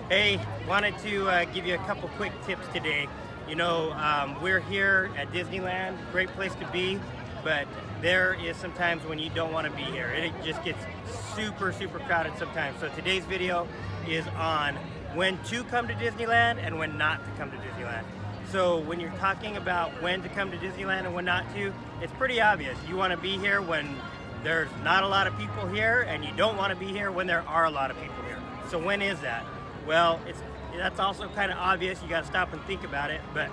Hey, wanted to give you a couple quick tips today. We're here at Disneyland, great place to be, but there is sometimes when you don't want to be here. It just gets super, super crowded sometimes. So today's video is on when to come to Disneyland and when not to come to Disneyland. So when you're talking about when to come to Disneyland and when not to, it's pretty obvious. You want to be here when there's not a lot of people here, and you don't want to be here when there are a lot of people here. So when is that? Well, that's also kind of obvious. You got to stop and think about it. But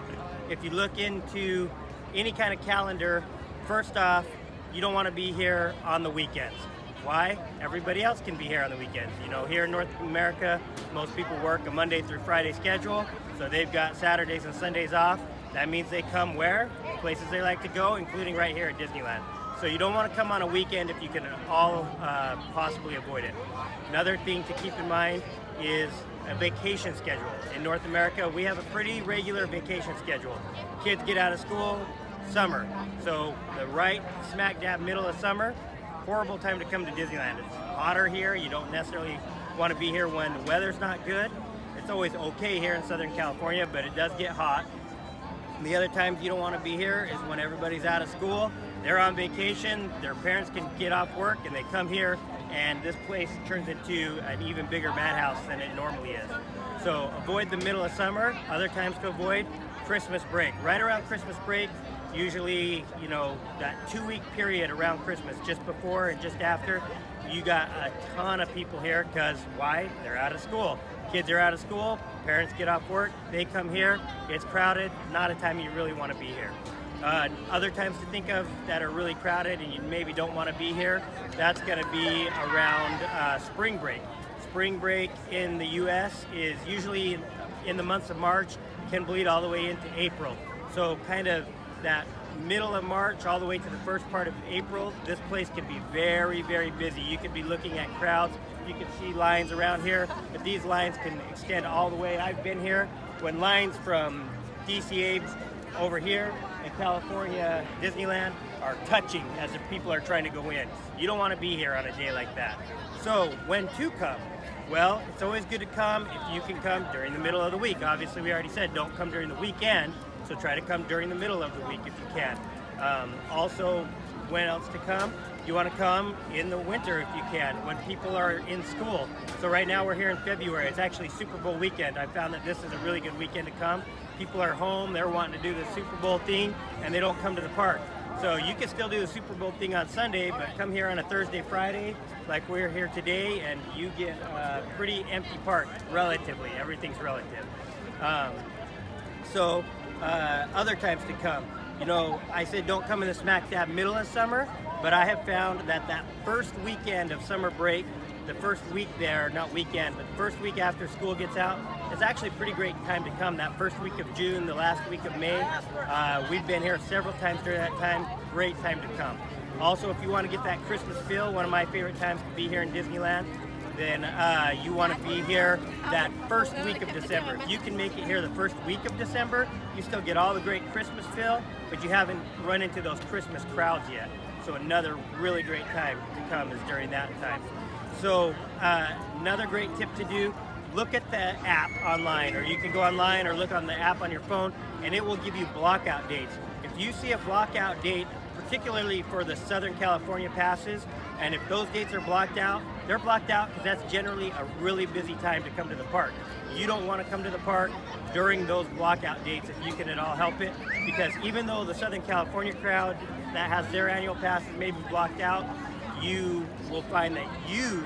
if you look into any kind of calendar, first off, you don't want to be here on the weekends. Why? Everybody else can be here on the weekends. Here in North America, most people work a Monday through Friday schedule, so they've got Saturdays and Sundays off. That means they come where? Places they like to go, including right here at Disneyland. So you don't want to come on a weekend if you can all possibly avoid it. Another thing to keep in mind is a vacation schedule. In North America, we have a pretty regular vacation schedule. Kids get out of school, summer. So the right smack dab middle of summer, horrible time to come to Disneyland. It's hotter here. You don't necessarily want to be here when the weather's not good. It's always okay here in Southern California, but it does get hot. And the other times you don't want to be here is when everybody's out of school, they're on vacation, their parents can get off work, and they come here, and this place turns into an even bigger madhouse than it normally is. So avoid the middle of summer. Other times to avoid, Christmas break. Right around Christmas break, usually, that 2-week period around Christmas, just before and just after, you got a ton of people here because why? They're out of school. Kids are out of school, parents get off work, they come here, it's crowded, not a time you really want to be here. Other times to think of that are really crowded and you maybe don't want to be here, that's going to be around spring break. Spring break in the US is usually in the months of March, can bleed all the way into April. So kind of that middle of March all the way to the first part of April, this place can be very, very busy. You could be looking at crowds. You can see lines around here, but these lines can extend all the way. I've been here when lines from DCA over here in California, Disneyland, are touching as if people are trying to go in. You don't want to be here on a day like that. So when to come? Well, it's always good to come if you can come during the middle of the week. Obviously, we already said don't come during the weekend, so try to come during the middle of the week if you can. Also, when else to come? You want to come in the winter if you can, when people are in school. So right now we're here in February. It's actually Super Bowl weekend. I found that this is a really good weekend to come. People are home, they're wanting to do the Super Bowl thing, and they don't come to the park. So you can still do the Super Bowl thing on Sunday, but come here on a Thursday, Friday, like we're here today, and you get a pretty empty park, relatively. Everything's relative. Other times to come. I said don't come in the smack dab middle of summer, but I have found that first weekend of summer break, the first week there, not weekend, but the first week after school gets out, is actually a pretty great time to come. That first week of June, the last week of May, we've been here several times during that time. Great time to come. Also, if you want to get that Christmas feel, one of my favorite times to be here in Disneyland, then you want to be here that first week of December. If you can make it here the first week of December, you still get all the great Christmas feel, but you haven't run into those Christmas crowds yet. So another really great time to come is during that time. So another great tip to do, look at the app online, or you can go online or look on the app on your phone, and it will give you blockout dates. If you see a blockout date, particularly for the Southern California passes, and if those dates are blocked out, they're blocked out because that's generally a really busy time to come to the park. You don't want to come to the park during those blockout dates if you can at all help it, because even though the Southern California crowd that has their annual passes may be blocked out, you will find that you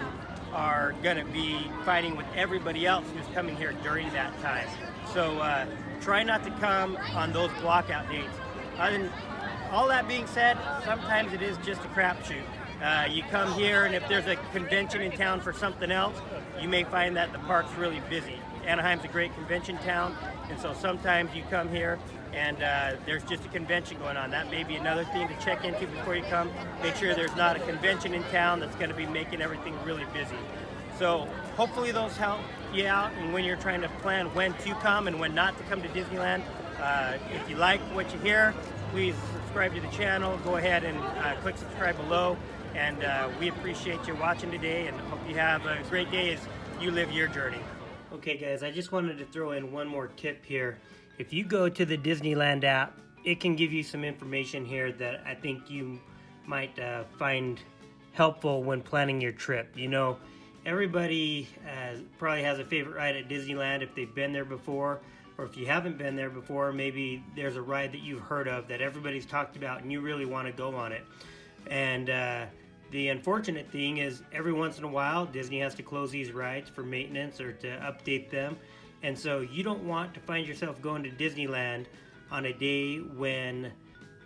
are going to be fighting with everybody else who's coming here during that time. So try not to come on those blockout dates. All that being said, sometimes it is just a crapshoot. You come here, and if there's a convention in town for something else, you may find that the park's really busy. Anaheim's a great convention town, and so sometimes you come here and there's just a convention going on. That may be another thing to check into before you come. Make sure there's not a convention in town that's going to be making everything really busy. So hopefully those help you out, and when you're trying to plan when to come and when not to come to Disneyland. If you like what you hear, please subscribe to the channel. Go ahead and click subscribe below. And we appreciate you watching today, and hope you have a great day as you live your journey. Okay guys, I just wanted to throw in one more tip here. If you go to the Disneyland app, it can give you some information here that I think you might find helpful when planning your trip. You know, everybody probably has a favorite ride at Disneyland if they've been there before, or if you haven't been there before, maybe there's a ride that you've heard of that everybody's talked about and you really want to go on it. And the unfortunate thing is every once in a while Disney has to close these rides for maintenance or to update them, and so you don't want to find yourself going to Disneyland on a day when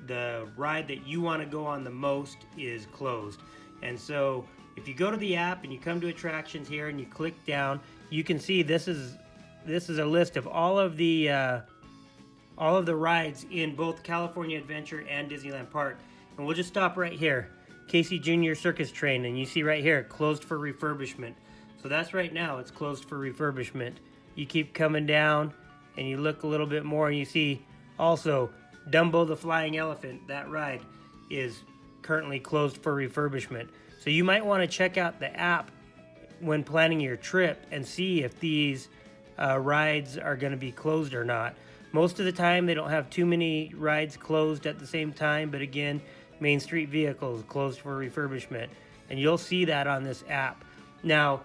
the ride that you want to go on the most is closed. And so if you go to the app and you come to attractions here and you click down, you can see this is a list of all of the rides in both California Adventure and Disneyland Park. And we'll just stop right here. Casey Jr. Circus Train, and you see right here, closed for refurbishment. So that's right now, it's closed for refurbishment. You keep coming down and you look a little bit more and you see also Dumbo the Flying Elephant, that ride is currently closed for refurbishment. So you might want to check out the app when planning your trip and see if these rides are going to be closed or not. Most of the time they don't have too many rides closed at the same time, but again, Main Street Vehicles closed for refurbishment, and you'll see that on this app. Now,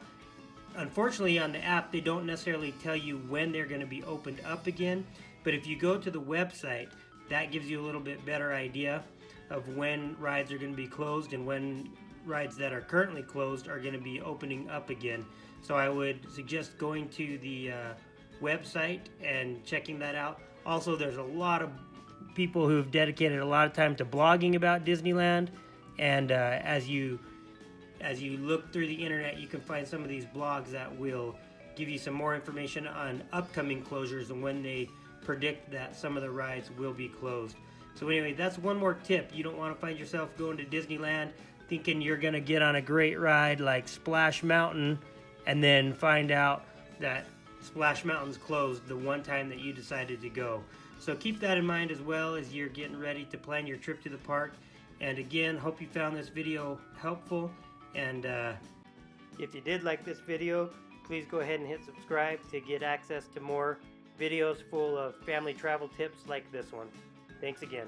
unfortunately on the app they don't necessarily tell you when they're going to be opened up again, but if you go to the website, that gives you a little bit better idea of when rides are going to be closed and when rides that are currently closed are going to be opening up again. So I would suggest going to the website and checking that out. Also, there's a lot of people who've dedicated a lot of time to blogging about Disneyland, and as you look through the internet, you can find some of these blogs that will give you some more information on upcoming closures and when they predict that some of the rides will be closed. So anyway, that's one more tip. You don't want to find yourself going to Disneyland thinking you're going to get on a great ride like Splash Mountain and then find out that Splash Mountain's closed the one time that you decided to go. So keep that in mind as well as you're getting ready to plan your trip to the park. And again, hope you found this video helpful. And if you did like this video, please go ahead and hit subscribe to get access to more videos full of family travel tips like this one. Thanks again.